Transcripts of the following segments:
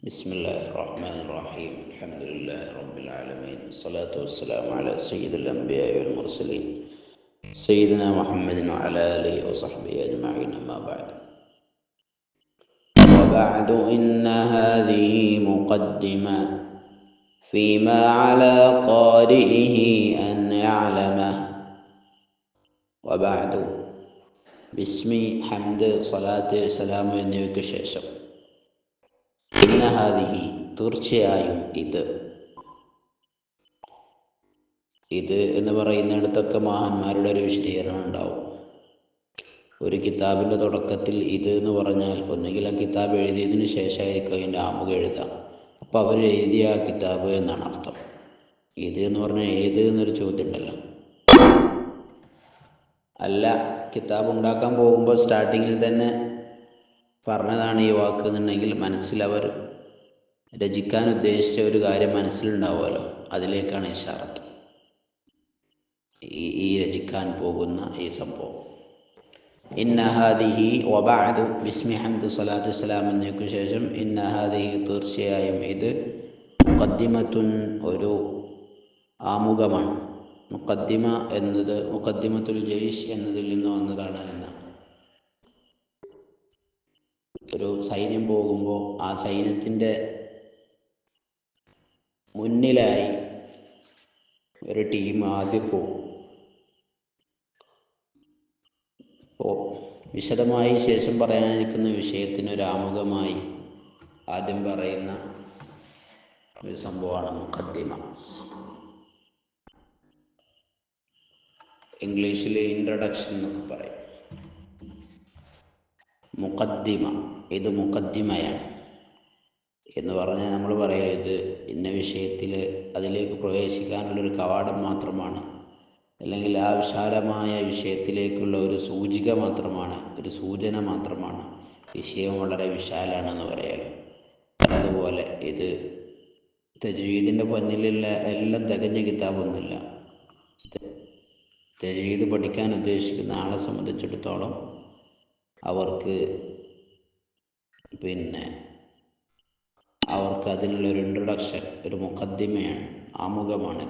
بسم الله الرحمن الرحيم الحمد لله رب العالمين الصلاة والسلام على سيد الأنبياء والمرسلين سيدنا محمد وعلى آله وصحبه أجمعين أما بعد وبعد إن هذه مقدمة فيما على قارئه أن يعلمه وبعد بسم حمد صلاة سلام എന്നിവയ്ക്ക് ശേഷം ഇന്ന ഹാദിഹി തീർച്ചയായും ഇത് എന്ന് പറയുന്നിടത്തൊക്കെ മഹാന്മാരുടെ ഒരു വിശദീകരണം ഉണ്ടാവും. ഒരു കിതാബിൻ്റെ തുടക്കത്തിൽ ഇത് എന്ന് പറഞ്ഞാൽ ഒന്നുകിൽ ആ കിതാബ് എഴുതിയതിന് ശേഷമായിരിക്കും അതിൻ്റെ ആമുഖം എഴുതാം. അപ്പോൾ അവർ എഴുതിയ ആ കിതാബ് എന്നാണ് അർത്ഥം. ഇത് എന്ന് പറഞ്ഞാൽ ഏത് എന്നൊരു ചോദ്യം ഉണ്ടല്ലോ. അല്ല, കിതാബ് ഉണ്ടാക്കാൻ പോകുമ്പോൾ സ്റ്റാർട്ടിങ്ങിൽ തന്നെ പറഞ്ഞതാണ് ഈ വാക്ക് എന്നുണ്ടെങ്കിൽ മനസ്സിൽ അവർ രചിക്കാൻ ഉദ്ദേശിച്ച ഒരു കാര്യം മനസ്സിലുണ്ടാവുമല്ലോ, അതിലേക്കാണ് ഇഷാറത്ത്. ഈ രചിക്കാൻ പോകുന്ന ഈ സംഭവം ഇന്ന ഹാദിഹി വബഅദു ബിസ്മി ഹംദ് സ്വലാത്തു സലാം എന്നതിനു ശേഷം ഇന്ന ഹാദിഹി തീർച്ചയായും ഇത് മുഖദ്ദിമത്തുൻ ഒരു ആമുഖമാണ്. മുഖദ്ദിമ എന്നത് മുഖദ്ദിമത്തുൽ ജയ്ഷ് എന്നതിൽ നിന്ന് വന്നതാണ് എന്നാണ്. ഒരു സൈന്യം പോകുമ്പോൾ ആ സൈന്യത്തിൻ്റെ മുന്നിലായി ഒരു ടീം ആദ്യം പോകും. അപ്പോൾ വിശദമായി ശേഷം പറയാനിരിക്കുന്ന വിഷയത്തിന് ഒരു ആമുഖമായി ആദ്യം പറയുന്ന ഒരു സംഭവമാണ് മുഖദ്ദിമ. ഇംഗ്ലീഷിൽ ഇൻട്രഡക്ഷൻ എന്നൊക്കെ പറയും. മുഖദ്ദിമ, ഇത് മുഖദ്ദിമയാണ് എന്ന് പറഞ്ഞാൽ നമ്മൾ പറയുക ഇത് ഇന്ന വിഷയത്തിൽ അതിലേക്ക് പ്രവേശിക്കാനുള്ളൊരു കവാടം മാത്രമാണ്, അല്ലെങ്കിൽ ആ വിശാലമായ വിഷയത്തിലേക്കുള്ള ഒരു സൂചിക മാത്രമാണ്, ഒരു സൂചന മാത്രമാണ്. വിഷയം വളരെ വിശാലാണെന്ന് പറയാലോ. അതുപോലെ ഇത് തജ്വീദിൻ്റെ പൊന്നിലുള്ള എല്ലാം തികഞ്ഞ കിതാബൊന്നുമില്ല. തജ്വീദ് പഠിക്കാൻ ഉദ്ദേശിക്കുന്ന ആളെ സംബന്ധിച്ചിടത്തോളം അവർക്ക് അതിനുള്ളൊരു ഇൻട്രൊഡക്ഷൻ, ഒരു മുഖദ്ദിമയാണ്, ആമുഖമാണ്.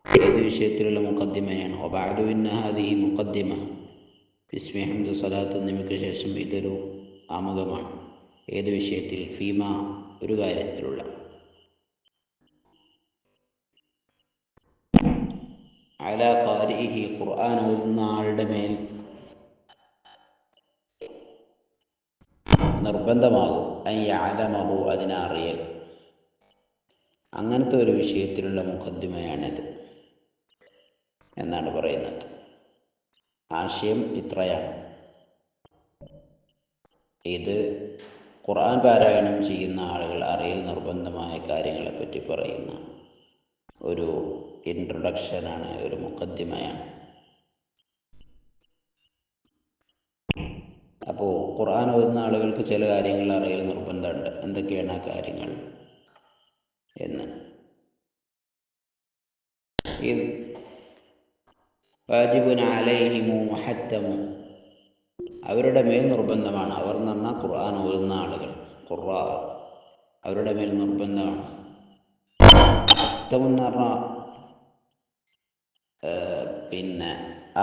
ഏത് വിഷയത്തിലുള്ള മുഖദ്ദിമയാണ്? വബഅദു ഇന്ന ഹാദിഹി മുഖദ്ദിമ ബിസ്മി ഹംദ് സ്വലാത്ത് എന്നിവയ്ക്ക് ശേഷം ഇതൊരു ആമുഖമാണ്. ഏത് വിഷയത്തിൽ? ഫീമ, ഒരു കാര്യത്തിലുള്ള. അലാ ഖാരിഇഹി, ഖുർആൻ ഓതുന്ന ആളുടെ മേൽ നിർബന്ധമാകും. അൻ യഅലമഹു, അതിനെ അറിയൽ. അങ്ങനത്തെ ഒരു വിഷയത്തിലുള്ള മുഖദ്ദിമയാണിത് എന്നാണ് പറയുന്നത്. ആശയം ഇത്രയാണ്. ഇത് ഖുർആൻ പാരായണം ചെയ്യുന്ന ആളുകൾ അറിയൽ നിർബന്ധമായ കാര്യങ്ങളെപ്പറ്റി പറയുന്ന ഒരു ഇൻട്രൊഡക്ഷനാണ്, ഒരു മുഖദ്ദിമയാണ്. അപ്പോൾ ഖുർആൻ ഓതുന്ന ആളുകൾക്ക് ചില കാര്യങ്ങൾ അറിയൽ നിർബന്ധമുണ്ട്. എന്തൊക്കെയാണ് ആ കാര്യങ്ങൾ എന്ന്? വാജിബുൻ അലൈഹിമു മുഹത്തമു, അവരുടെ മേൽ നിർബന്ധമാണ്. അവർ എന്ന് പറഞ്ഞാൽ ഖുർആൻ ഓതുന്ന ആളുകൾ, ഖുർആ, അവരുടെ മേൽ നിർബന്ധമാണ്. മുഹത്തമെന്ന് പറഞ്ഞാൽ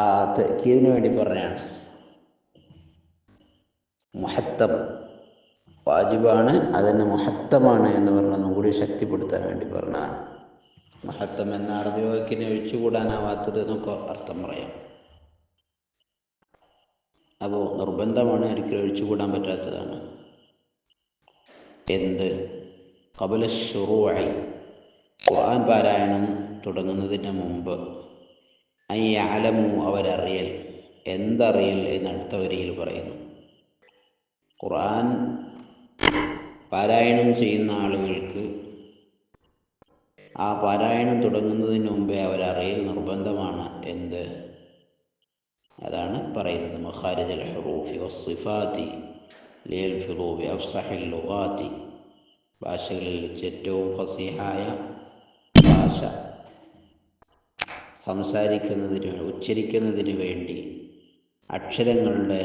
ആ തഅക്കീദിന് വേണ്ടി പറഞ്ഞാണ്. മുഹത്തം വാജിബാണ്, അതന്നെ മുഹത്തമാണ് എന്ന് പറഞ്ഞൊന്നും കൂടി ശക്തിപ്പെടുത്താൻ വേണ്ടി പറഞ്ഞതാണ്. മുഹത്തം എന്ന അറബി വാക്കിനെ ഒഴിച്ചുകൂടാനാവാത്തത് എന്നൊക്കെ അർത്ഥം പറയാം. അപ്പോൾ നിർബന്ധമാണ്, ഒരിക്കലും ഒഴിച്ചുകൂടാൻ പറ്റാത്തതാണ്. എന്ത്? ഖബല ശുറൂഇ, ഖുർആൻ പാരായണം തുടങ്ങുന്നതിന് മുമ്പ്, അൻ യഅലമു, അവരറിയൽ. എന്തറിയൽ എന്ന് അടുത്ത വരിയിൽ പറയുന്നു. ഖുർആൻ പാരായണം ചെയ്യുന്ന ആളുകൾക്ക് ആ പാരായണം തുടങ്ങുന്നതിന് മുമ്പേ അവരറിയൽ നിർബന്ധമാണ്. എന്ത്? അതാണ് പറയുന്നത്. മഖാരിജൽ ഹുറൂഫി വസ്സിഫാത്തി ലിയൽഫിളൂ ബിഅഫ്സഹിൽ ലുഗാത്തി, ഭാഷകളിൽ ഏറ്റവും ഫസീഹായ ഭാഷ സംസാരിക്കുന്നതിന്, ഉച്ചരിക്കുന്നതിന് വേണ്ടി അക്ഷരങ്ങളുടെ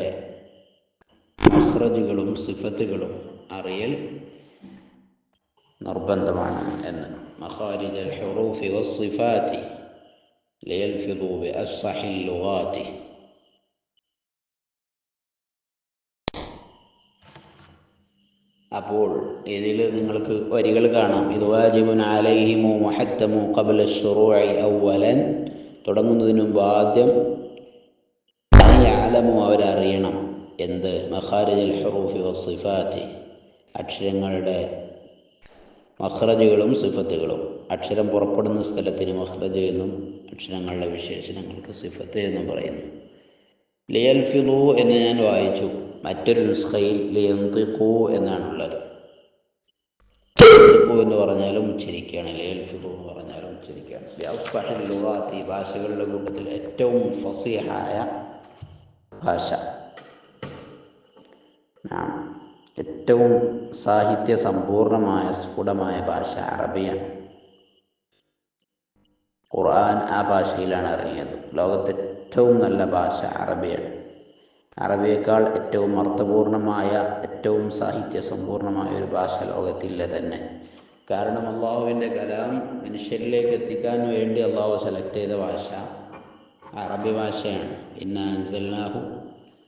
മഖ്റജുകളും സിഫത്തുകളും അറിയൽ നിർബന്ധമാണ് എന്ന്. മഖാരിജൽ ഹുറൂഫി വസ്സിഫാത്തി ലിയൽഫിദു ബിഅഫ്സഹിൽ ലുഗാത്തി. അപ്പോൾ ഇതിൽ നിങ്ങൾക്ക് വരികൾ കാണാം. ഇത് വാജിബുൻ അലൈഹിമു മുഹത്തമു ഖബ്ല ശുറൂഇ അവ്വലൻ, തുടങ്ങുന്നതിന് മുമ്പ് ആദ്യം യഅലമു അവരറിയണം എന്ത്? മഖാരിജൽ ഹുറൂഫി വസ്സിഫാത്തി, അക്ഷരങ്ങളുടെ മഖ്റജുകളും സിഫത്തുകളും. അക്ഷരം പുറപ്പെടുന്ന സ്ഥലത്തിന് മഖ്റജ് എന്നും അക്ഷരങ്ങളുടെ വിശേഷണങ്ങൾക്ക് സിഫത്ത് എന്നും പറയുന്നു. ലിയൽഫിദു എന്ന് ഞാൻ വായിച്ചു. മറ്റൊരു നുസ്ഖയിൽ ലിയന്തിഖു എന്നാണുള്ളത്. ലിയന്തിഖു എന്ന് പറഞ്ഞാലും ഉച്ചരിക്കുകയാണ്, ലിയൽഫിദു എന്ന് പറഞ്ഞാലും ഉച്ചരിക്കുകയാണ്. ബിഅഫ്സഹിൽ ലുഗാത്തി, ഭാഷകളുടെ കൂട്ടത്തിൽ ഏറ്റവും ഫസീഹായ ഭാഷ, ഏറ്റവും സാഹിത്യ സമ്പൂർണമായ സ്ഫുടമായ ഭാഷ അറബിയാണ്. ഖുർആൻ ആ ഭാഷയിലാണ് ഇറങ്ങിയത്. ലോകത്തെ ഏറ്റവും നല്ല ഭാഷ അറബിയാണ്. അറബിയേക്കാൾ ഏറ്റവും അർത്ഥപൂർണമായ, ഏറ്റവും സാഹിത്യ സമ്പൂർണമായ ഒരു ഭാഷ ലോകത്തില്ല തന്നെ. കാരണം അള്ളാഹുവിൻ്റെ കലാം മനുഷ്യരിലേക്ക് എത്തിക്കാൻ വേണ്ടി അള്ളാഹു സെലക്ട് ചെയ്ത ഭാഷ അറബി ഭാഷയാണ്. ഇന്നാ അൻസൽനാഹു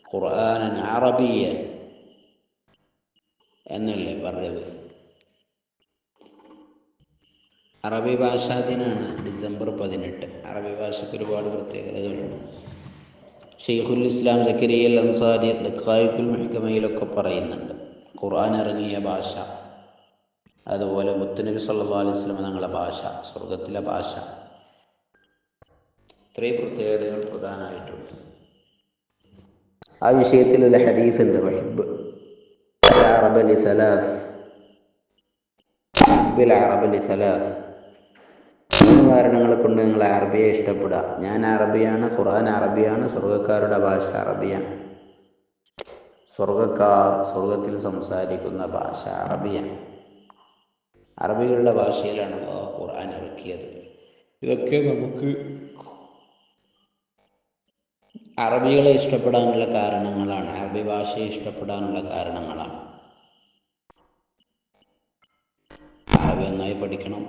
ഖുർആനൻ അറബിയ്യൻ എന്നല്ലേ പറഞ്ഞത്. അറബി ഭാഷാ ദിനാണ് ഡിസംബർ 18. അറബി ഭാഷയ്ക്ക് ഒരുപാട് പ്രത്യേകതകളുണ്ട്. ഷെയ്ഖുൽ ഇസ്ലാം സക്കരിയൽ അൻസാരി ദഖായിഖുൽ മുഹ്കമയിലൊക്കെ പറയുന്നുണ്ട് ഖുർആൻ ഇറങ്ങിയ ഭാഷ, അതുപോലെ മുത്തുനബി സല്ലല്ലാഹു അലൈഹി വസല്ലം തങ്ങളുടെ ഭാഷ, സ്വർഗത്തിലെ ഭാഷ, ഇത്രയും പ്രത്യേകതകൾ പ്രധാനമായിട്ടുണ്ട്. ആ വിഷയത്തിൽ ഒരു ഹദീസ് ഉണ്ട്, വഹിബ്ബ് العرب لثلاث، بالعرب لثلاث. 3 കാരണങ്ങളെ കൊണ്ട് നിങ്ങൾ അറബിയെ ഇഷ്ടപ്പെടുക. ഞാൻ അറബിയാണ്, ഖുർആൻ അറബിയാണ്, സ്വർഗക്കാരുടെ ഭാഷ അറബിയാണ്. സ്വർഗക്കാർ സ്വർഗത്തിൽ സംസാരിക്കുന്ന ഭാഷ അറബിയാണ്. അറബികളുടെ ഭാഷയിലാണ് ഖുർആൻ ഇറക്കിയത്. ഇതൊക്കെ നമുക്ക് അറബികളെ ഇഷ്ടപ്പെടാനുള്ള കാരണങ്ങളാണ്, അറബി ഭാഷയെ ഇഷ്ടപ്പെടാനുള്ള കാരണങ്ങളാണ്. അറബി നന്നായി പഠിക്കണം.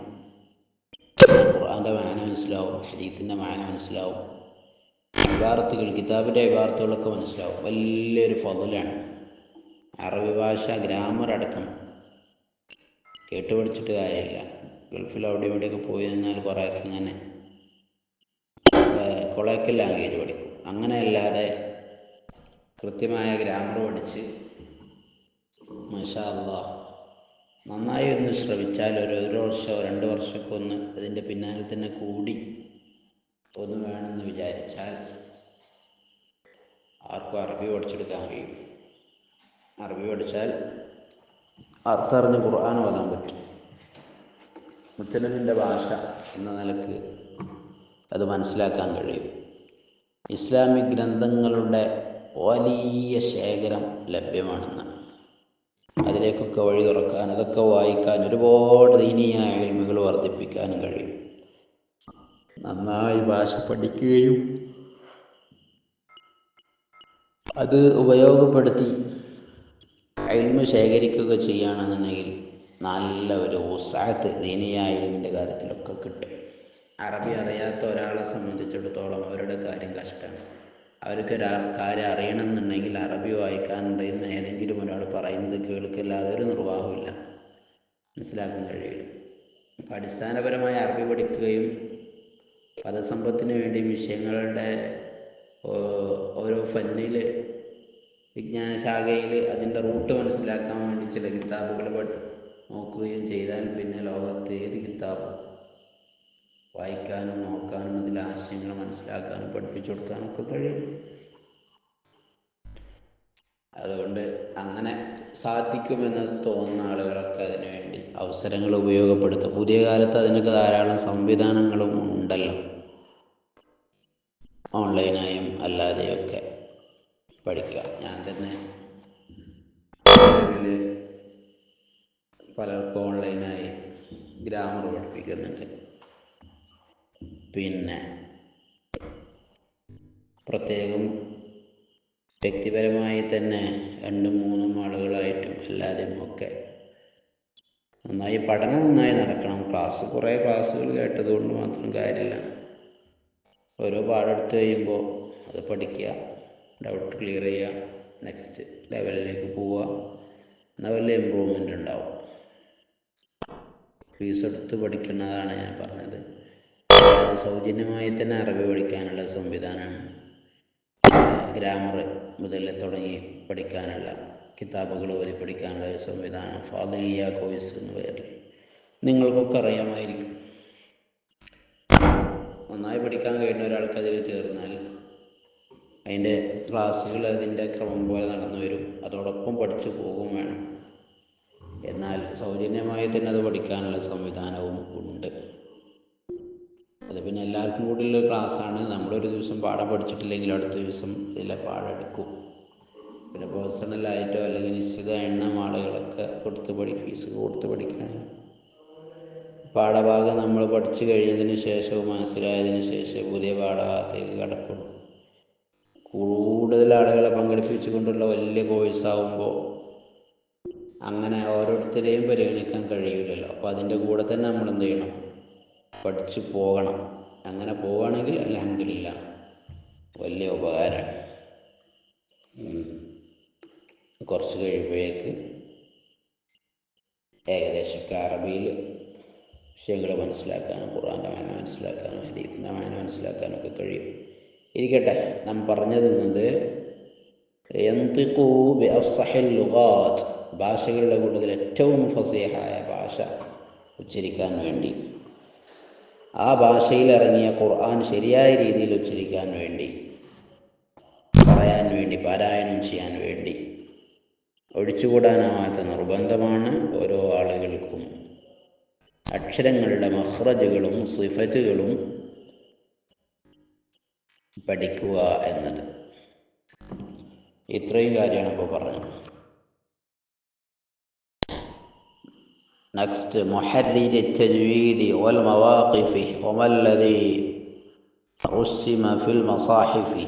ഖുർആൻ്റെ മാന മനസ്സിലാവും, ഹദീസിൻ്റെ മാന മനസ്സിലാവും, ഇബാറത്തുകൾ, കിതാബിൻ്റെ ഇബാറത്തുകളൊക്കെ മനസ്സിലാവും. വലിയൊരു ഫളലാണ്. അറബി ഭാഷ ഗ്രാമർ അടക്കം കേട്ടുപഠിച്ചിട്ട് കാര്യമില്ല. ഗൾഫിൽ അവിടെ ഇവിടെയൊക്കെ പോയി നിന്നാൽ കുറേയൊക്കെ ഇങ്ങനെ കൊളോക്കിയൽ ലാംഗ്വേജ് പഠിക്കും. അങ്ങനെയല്ലാതെ കൃത്യമായ ഗ്രാമർ പഠിച്ച് മാഷാ അല്ലാഹ് നന്നായി ഒന്ന് ശ്രമിച്ചാൽ ഒരു വർഷമോ 2 വർഷമൊക്കെ ഒന്ന് അതിൻ്റെ പിന്നാലെ തന്നെ കൂടി ഒന്ന് വേണമെന്ന് വിചാരിച്ചാൽ ആർക്കും അറബി പഠിച്ചെടുക്കാൻ കഴിയും. അറബി പഠിച്ചാൽ അർത്ഥറിഞ്ഞ് ഖുർആൻ ഓതാൻ പറ്റും. മുത്തനബിൻ്റെ ഭാഷ എന്ന നിലക്ക് അത് മനസ്സിലാക്കാൻ കഴിയും. ഇസ്ലാമിക് ഗ്രന്ഥങ്ങളുടെ വലിയ ശേഖരം ലഭ്യമാണെന്ന്, അതിലേക്കൊക്കെ വഴി തുറക്കാൻ, അതൊക്കെ വായിക്കാൻ, ഒരുപാട് ദീനീയായ ഇൽമുകൾ വർദ്ധിപ്പിക്കാനും കഴിയും. നന്നായി ഭാഷ പഠിക്കുകയും അത് ഉപയോഗപ്പെടുത്തി ഇൽമു ശേഖരിക്കുക ചെയ്യുകയാണെന്നുണ്ടെങ്കിൽ നല്ല ഒരു ഉസ്അത്ത് ദീനീയായ ഇൽമിൻ്റെ കാര്യത്തിലൊക്കെ കിട്ടും. അറബി അറിയാത്ത ഒരാളെ സംബന്ധിച്ചിടത്തോളം അവരുടെ കാര്യം കഷ്ടമാണ്. അവർക്ക് കാര്യം അറിയണമെന്നുണ്ടെങ്കിൽ അറബി വായിക്കാനുണ്ട് എന്ന് ഏതെങ്കിലും ഒരാൾ പറയുന്നത് കേൾക്കില്ലാതെ ഒരു നിർവാഹമില്ല, മനസ്സിലാക്കാൻ കഴിയില്ല. അപ്പം അടിസ്ഥാനപരമായ അറബി പഠിക്കുകയും പദസമ്പത്തിന് വേണ്ടി വിഷയങ്ങളുടെ ഓരോ ഫന്നിൽ, വിജ്ഞാനശാഖയിൽ അതിൻ്റെ റൂട്ട് മനസ്സിലാക്കാൻ വേണ്ടി ചില കിതാബുകൾ നോക്കുകയും ചെയ്താൽ പിന്നെ ലോകത്ത് ഏത് കിതാബ് വായിക്കാനും നോക്കാനും അതിലെ ആശയങ്ങൾ മനസ്സിലാക്കാനും പഠിപ്പിച്ചു കൊടുക്കാനൊക്കെ കഴിയും. അതുകൊണ്ട് അങ്ങനെ സാധിക്കുമെന്ന് തോന്നുന്ന ആളുകളൊക്കെ അതിനു വേണ്ടി അവസരങ്ങൾ ഉപയോഗപ്പെടുത്തും. പുതിയ കാലത്ത് അതിനൊക്കെ ധാരാളം സംവിധാനങ്ങളും ഉണ്ടല്ലോ, ഓൺലൈനായും അല്ലാതെയൊക്കെ പഠിക്കുക. ഞാൻ തന്നെ നിലവിൽ പലർക്കും ഓൺലൈനായി ഗ്രാമർ പഠിപ്പിക്കുന്നുണ്ട്. പിന്നെ പ്രത്യേകം വ്യക്തിപരമായി തന്നെ 2-3 ആളുകളായിട്ടും അല്ലാതെയും ഒക്കെ നന്നായി പഠനം നന്നായി നടക്കണം. കുറേ ക്ലാസ്സുകൾ കേട്ടതുകൊണ്ട് മാത്രം കാര്യമില്ല. ഓരോ പാടെടുത്ത് കഴിയുമ്പോൾ അത് പഠിക്കുക, ഡൗട്ട് ക്ലിയർ ചെയ്യുക, നെക്സ്റ്റ് ലെവലിലേക്ക് പോവുക. എന്നാൽ വലിയ ഇമ്പ്രൂവ്മെൻ്റ് ഉണ്ടാവും. ഫീസ് എടുത്ത് പഠിക്കുന്നതാണ് ഞാൻ പറഞ്ഞത്. സൗജന്യമായി തന്നെ അറബി പഠിക്കാനുള്ള സംവിധാനമാണ്. ഗ്രാമർ മുതൽ തുടങ്ങി പഠിക്കാനുള്ള കിതാബുകൾ ഓതി പഠിക്കാനുള്ള സംവിധാനം ഫാദിലിയ കോഴ്സ് എന്ന പേരിൽ നിങ്ങൾക്കൊക്കെ അറിയാമായിരിക്കും. നന്നായി പഠിക്കാൻ കഴിയുന്ന ഒരാൾക്ക് അതിൽ ചേർന്നാൽ അതിൻ്റെ ക്ലാസ്സുകൾ അതിൻ്റെ ക്രമം പോലെ നടന്നു വരും. അതോടൊപ്പം പഠിച്ചു പോകും വേണം. എന്നാൽ സൗജന്യമായി തന്നെ അത് പഠിക്കാനുള്ള സംവിധാനവും ഉണ്ട്. അത് പിന്നെ എല്ലാവർക്കും കൂടിയുള്ള ക്ലാസ്സാണ്. നമ്മളൊരു ദിവസം പാഠം പഠിച്ചിട്ടില്ലെങ്കിൽ അടുത്ത ദിവസം ഇതിലെ പാഠം എടുക്കും. പിന്നെ പേഴ്സണലായിട്ടോ അല്ലെങ്കിൽ നിശ്ചിത എണ്ണം ആളുകളൊക്കെ ഫീസ് കൊടുത്ത് പഠിക്കണം. പാഠഭാഗം നമ്മൾ പഠിച്ചു കഴിഞ്ഞതിന് ശേഷവും മനസ്സിലായതിനു ശേഷം പുതിയ പാഠഭാഗത്തേക്ക് കടക്കണം. കൂടുതൽ ആളുകളെ പങ്കെടുപ്പിച്ചുകൊണ്ടുള്ള വലിയ കോഴ്സാകുമ്പോൾ അങ്ങനെ ഓരോരുത്തരെയും പരിഗണിക്കാൻ കഴിയില്ലല്ലോ. അപ്പോൾ അതിൻ്റെ കൂടെ തന്നെ നമ്മൾ എന്ത് ചെയ്യണം? പഠിച്ചു പോകണം. അങ്ങനെ പോവുകയാണെങ്കിൽ അൽഹംദുലില്ലാഹ് വലിയ ഉപകാരമാണ്. കുറച്ച് കഴിയുമ്പോഴേക്ക് ഏകദേശമൊക്കെ അറബിയിൽ വിഷയങ്ങൾ മനസ്സിലാക്കാനും ഖുർആൻ്റെ മാന മനസ്സിലാക്കാനും ഹദീസിൻ്റെ മാന മനസ്സിലാക്കാനും ഒക്കെ കഴിയും. ഇരിക്കട്ടെ, നാം പറഞ്ഞു തന്നത് യന്തിഖൂ ബിഅഫ്സഹിൽ ലുഗാത്ത്, ഭാഷകളുടെ കൂട്ടത്തിൽ ഏറ്റവും ഫസീഹായ ഭാഷ ഉച്ചരിക്കാൻ വേണ്ടി, ആ ഭാഷയിൽ ഇറങ്ങിയ ഖുർആൻ ശരിയായ രീതിയിൽ ഉച്ചരിക്കാൻ വേണ്ടി, പറയാൻ വേണ്ടി, പാരായണം ചെയ്യാൻ വേണ്ടി ഒഴിച്ചുകൂടാനാവാത്ത നിർബന്ധമാണ് ഓരോ ആളുകൾക്കും അക്ഷരങ്ങളുടെ മഖ്റജുകളും സിഫത്തുകളും പഠിക്കുക എന്നത്. ഇത്രയും കാര്യമാണ് ഇപ്പോൾ പറഞ്ഞത്. നെക്സ്റ്റ്, മുഹർരിരി തജ്വീദി വൽ മവാഖിഫി വമല്ലദീ റുസ്സിമ ഫിൽ മസാഹിഫി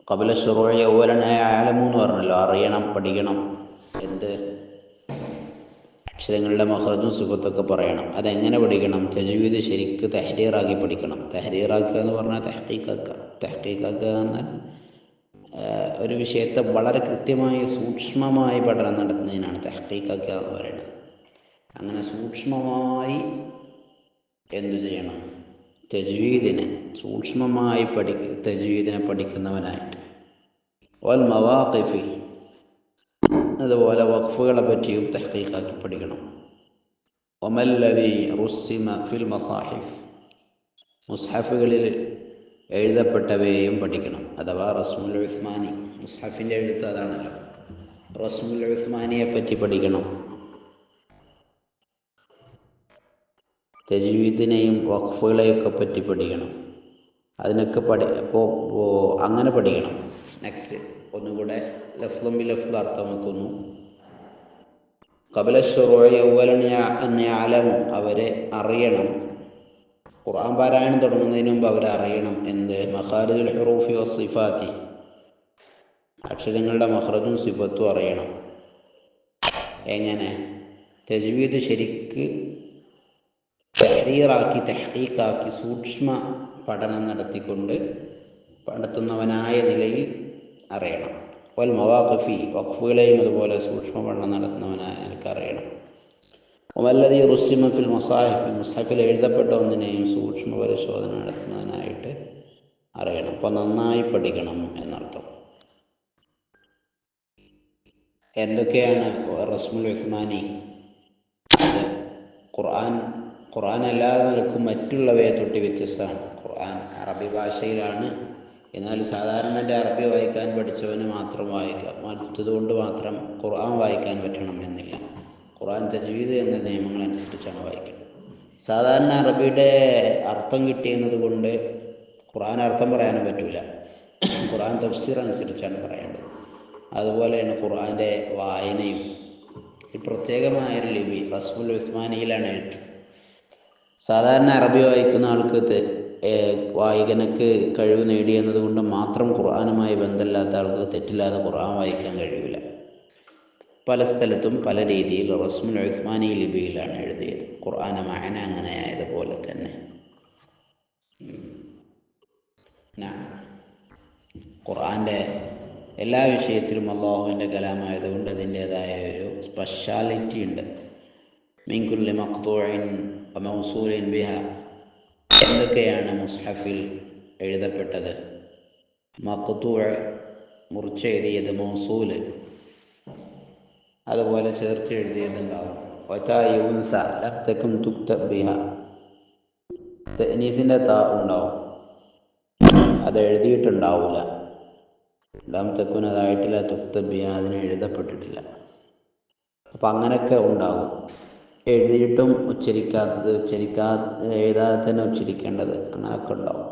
ഖബ്ല ശുറൂഇ അവ്വലൻ യഅലമു എന്ന് പറഞ്ഞല്ലോ. അറിയണം, പഠിക്കണം. എന്ത്? അക്ഷരങ്ങളുടെ മഖ്റജും സിഫത്തൊക്കെ പറയണം. അതെങ്ങനെ പഠിക്കണം? തജ്വീദ് ശരിക്ക് തഹ്രീറാക്കി പഠിക്കണം. തഹ്രീറാക്കുക എന്ന് പറഞ്ഞാൽ തഹ്ഖീഖാക്കുക എന്നാൽ ഒരു വിഷയത്തെ വളരെ കൃത്യമായി സൂക്ഷ്മമായി പഠനം നടത്തുന്നതിനാണ് തഹ്ഖീഖാക്കുക എന്ന് പറയുന്നത്. അങ്ങനെ സൂക്ഷ്മമായി എന്തു ചെയ്യണം? തജ്വീദിനെ സൂക്ഷ്മമായി തജ്വീദിനെ പഠിക്കുന്നവനായിട്ട്. വൽ മവാഖിഫി, അതുപോലെ വഖഫുകളെ പറ്റിയും തഹ്ഖീഖാക്കി പഠിക്കണം. വമല്ലദീ റുസ്സിമ ഫിൽ മസാഹിഫ്, മുസ്ഹഫുകളിൽ എഴുതപ്പെട്ടവയെയും പഠിക്കണം. അഥവാ റസ്മുൽ ഉസ്മാനി, മുസ്ഹഫിൻ്റെ എഴുത്ത് അതാണല്ലോ. റസ്മുൽ ഉസ്മാനിയെ പറ്റി പഠിക്കണം. തജ്വീദിനെയും വഖഫുകളെയൊക്കെ പറ്റി പഠിക്കണം. അതിനൊക്കെ അങ്ങനെ പഠിക്കണം. നെക്സ്റ്റ്, ഒന്നുകൂടെ ലഫ്ളും ബിലഫ്ള് അർത്ഥമാക്കുന്നു. ഖബ്ല ശുറൂഇ അവ്വലൻ യഅലമു, അവരെ അറിയണം. ഖുർആൻ പാരായണം തുടങ്ങുന്നതിന് മുമ്പ് അവരെ അറിയണം. എന്ത്? മഖാരിജുൽ ഹുറൂഫി വസ്സിഫാത്തി, അക്ഷരങ്ങളുടെ മഖ്റജും സിഫത്തും അറിയണം. എങ്ങനെ? തജ്വീദ് ശരിക്ക് തഹ്രീറാക്കി തഹ്ഖീഖാക്കി സൂക്ഷ്മ പഠനം നടത്തുന്നവനായ നിലയിൽ അറിയണം. വൽ മവാഖിഫി, വഖഫുകളെയും അതുപോലെ സൂക്ഷ്മ പഠനം നടത്തുന്നവനായ നിലക്ക് അറിയണം. വമല്ലദീ റുസ്സിമ ഫിൽ മസാഹിഫ്, മുസ്ഹഫിൽ എഴുതപ്പെട്ട ഒന്നിനെയും സൂക്ഷ്മ പരിശോധന നടത്തുന്നതിനായിട്ട് അറിയണം. അപ്പോൾ നന്നായി പഠിക്കണം എന്നർത്ഥം. എന്തൊക്കെയാണ് റസ്മുൽ ഉസ്മാനി? അത് ഖുർആൻ എല്ലാ നിലക്കും മറ്റുള്ളവയെ തൊട്ട് വ്യത്യസ്തമാണ്. ഖുർആൻ അറബി ഭാഷയിലാണ്. എന്നാൽ സാധാരണ അറബി വായിക്കാൻ പഠിച്ചവന് മാത്രം വായിക്കാം, മറ്റതുകൊണ്ട് മാത്രം ഖുർആൻ വായിക്കാൻ പറ്റണം എന്നില്ല. ഖുർആൻ തജ്വീദ് എന്ന നിയമങ്ങളനുസരിച്ചാണ് വായിക്കുന്നത്. സാധാരണ അറബിയുടെ അർത്ഥം കിട്ടിയെന്നത് കൊണ്ട് ഖുർആൻ അർത്ഥം പറയാനും പറ്റില്ല. ഖുർആൻ തഫ്സീർ അനുസരിച്ചാണ് പറയേണ്ടത്. അതുപോലെയാണ് ഖുർആൻ്റെ വായനയും. ഈ പ്രത്യേകമായൊരു ലിപി റസ്മുൽ ഉസ്മാനിയിലാണ് എഴുത്ത്. സാധാരണ അറബി വായിക്കുന്ന ആൾക്ക് വായകനക്ക് കഴിവ് നേടിയെന്നത് കൊണ്ട് മാത്രം ഖുർആനുമായി ബന്ധമില്ലാത്ത ആൾക്ക് തെറ്റില്ലാതെ ഖുർആൻ വായിക്കാൻ കഴിയില്ല. പല സ്ഥലത്തും പല രീതിയിൽ റസ്മുൽ ഉസ്മാനി ലിപിയിലാണ് എഴുതിയത്. ഖുർആന മഅന അങ്ങനെ ആയതുപോലെ തന്നെ ഖുർആൻ്റെ എല്ലാ വിഷയത്തിലും അള്ളാഹുവിൻ്റെ കലാമായതുകൊണ്ട് അതിൻ്റേതായ ഒരു സ്പെഷ്യാലിറ്റി ഉണ്ട്. മിൻ കുല്ലി മഖ്തൂഇൻ വ മൗസൂലിൻ ബിഹ, എന്തൊക്കെയാണ് മുസ്ഹഫിൽ എഴുതപ്പെട്ടത്? മഖ്തൂഅ് മുറിച്ചെഴുതിയത്, മൗസൂല് അതുപോലെ ചേർത്ത് എഴുതിയതുണ്ടാവും. വതായുൻസ ലം തകുൻ തുക്തബ് ബിഹ, തഅനീസിൻ്റെ താ ഉണ്ടാവും, അത് എഴുതിയിട്ടുണ്ടാവില്ല. ലം തകുൻ അതായിട്ടില്ല, തുക്തബ് ബിഹ അതിന് എഴുതപ്പെട്ടിട്ടില്ല. അപ്പം അങ്ങനെയൊക്കെ ഉണ്ടാവും. എഴുതിയിട്ടും ഉച്ചരിക്കാത്തത്, എഴുതാതെ തന്നെ ഉച്ചരിക്കേണ്ടത്, അങ്ങനെയൊക്കെ ഉണ്ടാവും.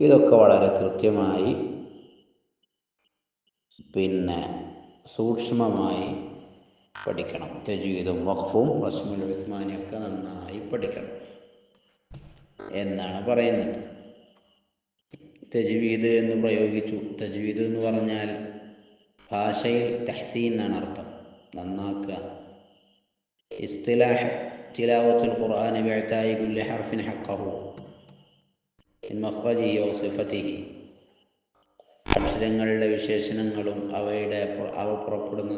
ഇതൊക്കെ വളരെ കൃത്യമായി സൂക്ഷ്മമായി പഠിക്കണം. തജ്വീദും വഖഫും റസ്മുൽ ഉസ്മാനിയൊക്കെ നന്നായി പഠിക്കണം എന്നാണ് പറയുന്നത്. തജ്വീദ് എന്ന് പ്രയോഗിച്ചു. തജ്വീദ് എന്ന് പറഞ്ഞാൽ ഭാഷയിൽ തഹ്സീൻ എന്നാണ് അർത്ഥം, നന്നാക്കുക. ഇസ്തിലാഹ് തിലാവത്തുൽ ഖുർആനി ബിഇഅതാഇ കുല്ലി ഹർഫിൻ ഹഖ്ഖഹു മിൻ മഖ്റജിഹി വ സിഫതിഹി, അക്ഷരങ്ങളുടെ വിശേഷണങ്ങളും അവ പുറപ്പെടുന്ന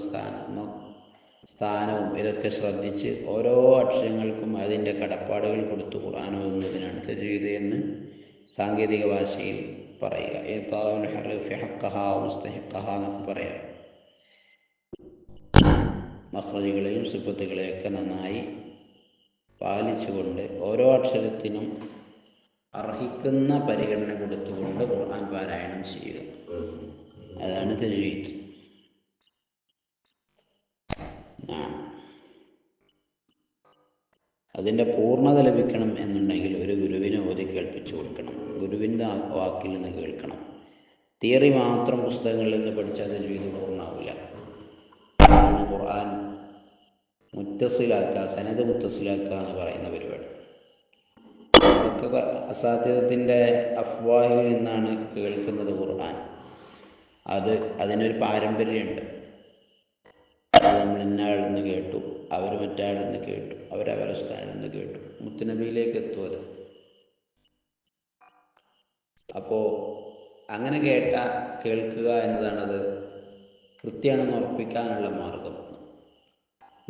സ്ഥാനവും ഇതൊക്കെ ശ്രദ്ധിച്ച് ഓരോ അക്ഷരങ്ങൾക്കും അതിൻ്റെ കടപ്പാടുകൾ കൊടുത്ത് ഖുർആൻ ഓതുന്നതിനാണ് തജ്വീദ് എന്ന് സാങ്കേതിക ഭാഷയിൽ പറയുക. ഇഅ്താഉൽ ഹുറൂഫി ഹഖ്ഖഹാ മുസ്തഹിഖഹാ എന്നൊക്കെ പറയാം. മഖ്റജുകളെയും സിഫത്തുകളെയൊക്കെ നന്നായി പാലിച്ചുകൊണ്ട് ഓരോ അക്ഷരത്തിനും അർഹിക്കുന്ന പരിഗണന കൊടുത്തുകൊണ്ട് ഖുർആൻ പാരായണം ചെയ്യുക. അതാണ് തജ്വീദ്. അതിൻ്റെ പൂർണ്ണത ലഭിക്കണം എന്നുണ്ടെങ്കിൽ ഒരു ഗുരുവിനെ ഓതി കേൾപ്പിച്ചു കൊടുക്കണം. ഗുരുവിൻ്റെ വാക്കിൽ നിന്ന് കേൾക്കണം. തിയറി മാത്രം പുസ്തകങ്ങളിൽ നിന്ന് പഠിച്ചാൽ തജ്വീദ് പൂർണ്ണമാവില്ല. ഖുർആൻ മുത്തസിലാക്കുക, സനദ് മുത്തസിലാക്കുക എന്ന് പറയുന്ന പരിപാടി അതൊക്കെ അസാധ്യത്തിൻ്റെ അഫ്വാഹിൽ നിന്നാണ് കേൾക്കുന്നത് ഖുർആൻ. അതിനൊരു പാരമ്പര്യമുണ്ട്. നമ്മൾ ഇന്നയാളിൽ നിന്ന് കേട്ടു, അവർ മറ്റാളിൽ നിന്ന് കേട്ടു, അവരവരുടെ സ്ഥാനിൽ നിന്ന് കേട്ടു, മുത്തുനബിയിലേക്ക് എത്തുമത്. അപ്പോൾ അങ്ങനെ കേൾക്കുക എന്നതാണത് കൃത്യമാണെന്ന് ഉറപ്പിക്കാനുള്ള മാർഗം.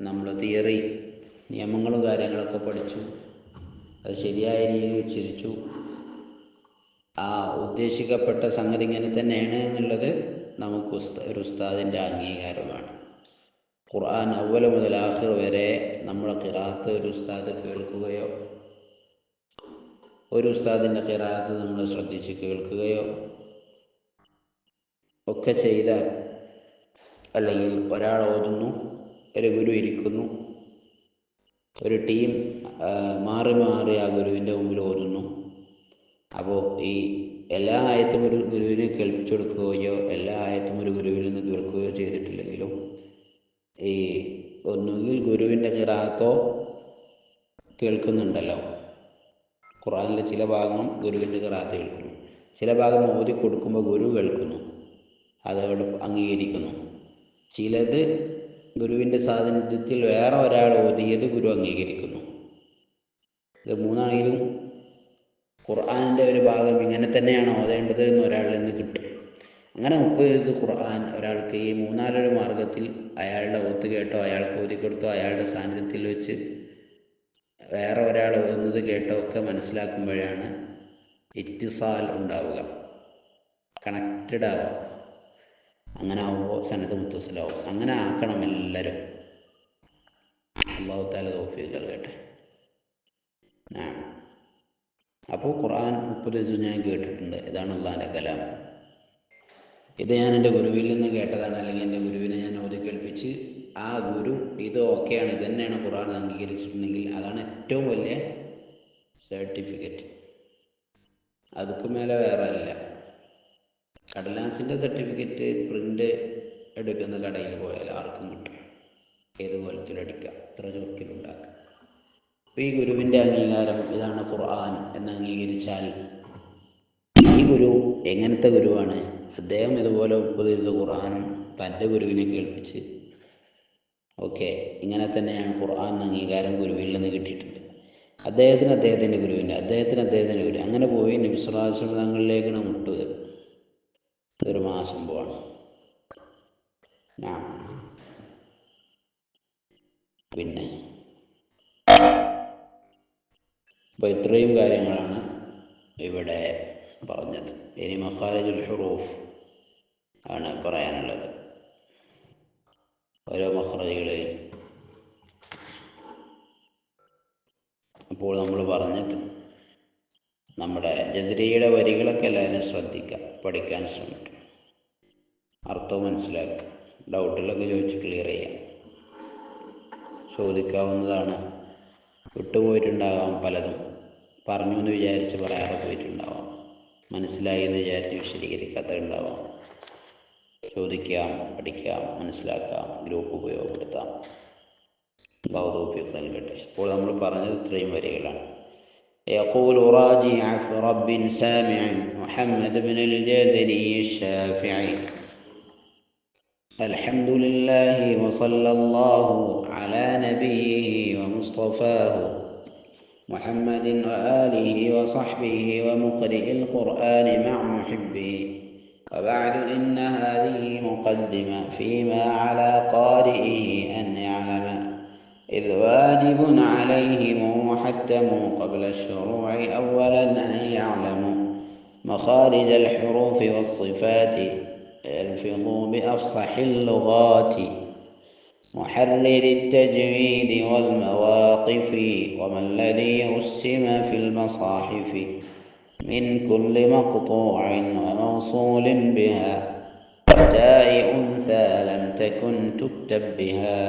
നമ്മൾ തിയറി നിയമങ്ങളും കാര്യങ്ങളൊക്കെ പഠിച്ചു, അത് ശരിയായ രീതിയിൽ ഉച്ചരിച്ചു, ആ ഉദ്ദേശിക്കപ്പെട്ട സംഗതി ഇങ്ങനെ തന്നെയാണ് എന്നുള്ളത് നമുക്ക് ഒരു ഉസ്താദിൻ്റെ അംഗീകാരമാണ്. ഖുർആൻ അവ്വൽ മുതൽ ആഖിർ വരെ നമ്മുടെ ഖിറാഅത്ത് ഒരു ഉസ്താദ് കേൾക്കുകയോ ഒരു ഉസ്താദിൻ്റെ ഖിറാഅത്ത് നമ്മൾ ശ്രദ്ധിച്ച് കേൾക്കുകയോ ഒക്കെ ചെയ്താൽ, അല്ലെങ്കിൽ ഒരാൾ ഓതുന്നു, ഒരു ഗുരു ഇരിക്കുന്നു, ഒരു ടീം മാറി മാറി ആ ഗുരുവിൻ്റെ മുമ്പിൽ ഓതുന്നു. അപ്പോൾ ഈ എല്ലാ ആയത്തും ഒരു ഗുരുവിനെ കേൾപ്പിച്ചു കൊടുക്കുകയോ എല്ലാ ആയത്തും ഒരു ഗുരുവിൽ നിന്ന് കേൾക്കുകയോ ചെയ്തിട്ടില്ലെങ്കിലും ഈ ഒന്നുകിൽ ഗുരുവിൻ്റെ ഖിറാഅത്തോ കേൾക്കുന്നുണ്ടല്ലോ. ഖുർആനിലെ ചില ഭാഗം ഗുരുവിൻ്റെ ഖിറാഅത്ത് കേൾക്കുന്നു, ചില ഭാഗം ഓതി കൊടുക്കുമ്പോൾ ഗുരു കേൾക്കുന്നു, അതോട് അംഗീകരിക്കുന്നു. ചിലത് ഗുരുവിൻ്റെ സാന്നിധ്യത്തിൽ വേറെ ഒരാൾ ഓതിയത് ഗുരു അംഗീകരിക്കുന്നു. ഇത് മൂന്നാണെങ്കിലും ഖുർആനിൻ്റെ ഒരു ഭാഗം ഇങ്ങനെ തന്നെയാണ് ഓതേണ്ടത് എന്ന് ഒരാളിൽ നിന്ന് കിട്ടും. അങ്ങനെ 30 ജുസ് ഖുർആൻ ഒരാൾക്ക് ഈ മൂന്നാലൊരു മാർഗത്തിൽ അയാളുടെ ഓത്ത് കേട്ടോ, അയാൾക്ക് ഓതിക്കൊടുത്തോ, അയാളുടെ സാന്നിധ്യത്തിൽ വെച്ച് വേറെ ഒരാൾ ഓതുന്നത് കേട്ടോ ഒക്കെ മനസ്സിലാക്കുമ്പോഴാണ് ഇത്തിസാൽ ഉണ്ടാവുക, കണക്റ്റഡ് ആവുക. അങ്ങനെ ആവുമ്പോൾ സനദ് മുത്തസിലാവും. അങ്ങനെ ആക്കണം എല്ലാവരും. അല്ലാഹു തആല തൗഫീഖ് നൽകട്ടെ. അപ്പോൾ ഖുർആൻ 30 ജുസ് ഞാൻ കേട്ടിട്ടുണ്ട്. ഇതാണ് അല്ലാഹുവിൻ്റെ കലാം. ഇത് ഞാൻ എൻ്റെ ഗുരുവിൽ നിന്ന് കേട്ടതാണ്, അല്ലെങ്കിൽ എൻ്റെ ഗുരുവിനെ ഞാൻ ഓതി കേൾപ്പിച്ച് ആ ഗുരു ഇത് ഓക്കെയാണ്, ഇത് തന്നെയാണ് ഖുർആൻ അംഗീകരിച്ചിട്ടുണ്ടെങ്കിൽ അതാണ് ഏറ്റവും വലിയ സർട്ടിഫിക്കറ്റ്. അതുക്ക് മേലെ വേറെ അല്ല. കടലാസിൻ്റെ സർട്ടിഫിക്കറ്റ് പ്രിൻ്റ് എടുക്കുന്ന കടയിൽ പോയാൽ ആർക്കും കിട്ടും, ഏത് കോലത്തിലടിക്കാം, എത്ര ചുരുക്കിലുണ്ടാക്കാം. അപ്പോൾ ഈ ഗുരുവിൻ്റെ അംഗീകാരം ഇതാണ് ഖുർആൻ എന്ന് അംഗീകരിച്ചാൽ ഈ ഗുരു എങ്ങനത്തെ ഗുരുവാണ്? അദ്ദേഹം ഇതുപോലെ 30 ജുസ് ഖുർആനും തൻ്റെ ഗുരുവിനെ കേൾപ്പിച്ച് ഓക്കെ, ഇങ്ങനെ തന്നെയാണ് ഖുർആൻ അംഗീകാരം ഗുരുവിൽ നിന്ന് കിട്ടിയിട്ടുണ്ട്. അദ്ദേഹത്തിൻ്റെ ഗുരുവിൻ്റെ ഗുരു അങ്ങനെ പോയി നബി സ്വല്ലല്ലാഹു അലൈഹി വസല്ലം തങ്ങളിലേക്കാണ് മുട്ടുക. ഇതൊരു സംഭവമാണ്. പിന്നെ അപ്പോൾ ഇത്രയും കാര്യങ്ങളാണ് ഇവിടെ പറഞ്ഞത്. ഇനി മഖാരിജുൽ ഹുറൂഫ് ആണ് പറയാനുള്ളത്. ഓരോ മഖ്റജുകളെയും അപ്പോൾ നമ്മൾ പറഞ്ഞത് നമ്മുടെ ജസ്രിയുടെ വരികളൊക്കെ എല്ലാവരും ശ്രദ്ധിക്കുക, പഠിക്കാൻ ശ്രമിക്കുക, അർത്ഥം മനസ്സിലാക്കുക, ഡൗട്ടുകളൊക്കെ ചോദിച്ച് ക്ലിയർ ചെയ്യാം. ചോദിക്കാവുന്നതാണ്. വിട്ടുപോയിട്ടുണ്ടാകാം, പലതും പറഞ്ഞു എന്ന് വിചാരിച്ച് പറയാതെ പോയിട്ടുണ്ടാവാം, മനസ്സിലായി എന്ന് വിചാരിച്ച് വിശദീകരിക്കാത്തതുണ്ടാവാം. ചോദിക്കാം, പഠിക്കാം, മനസ്സിലാക്കാം, ഗ്രൂപ്പ് ഉപയോഗപ്പെടുത്താം. അല്ലാഹു തൗഫീഖ് നൽകട്ടെ. ഇപ്പോൾ നമ്മൾ പറഞ്ഞത് ഇത്രയും വരികളാണ്. يقول راجي عفو رب سامع محمد بن الجازري الشافعي: الحمد لله وصلى الله على نبيه ومصطفاه محمد وآله وصحبه ومقرئ القرآن مع محبه. وبعد إن هذه مقدمة فيما على قارئه أن يعلم، إذ واجب عليهم محتم قبل الشروع أولا أن يعلموا مخارج الحروف والصفات، يلفظوا بأفصح اللغات، محرر التجويد والمواقف، وما الذي رسم في المصاحف من كل مقطوع وموصول بها وتاء أنثى لم تكن تكتب بها.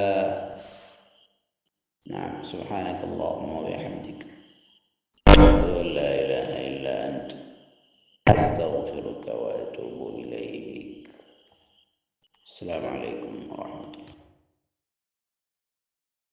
نعم. سبحانك اللهم وبحمدك أشهد أن لا إله إلا أنت أستغفرك وأتوب إليك. السلام عليكم ورحمة الله.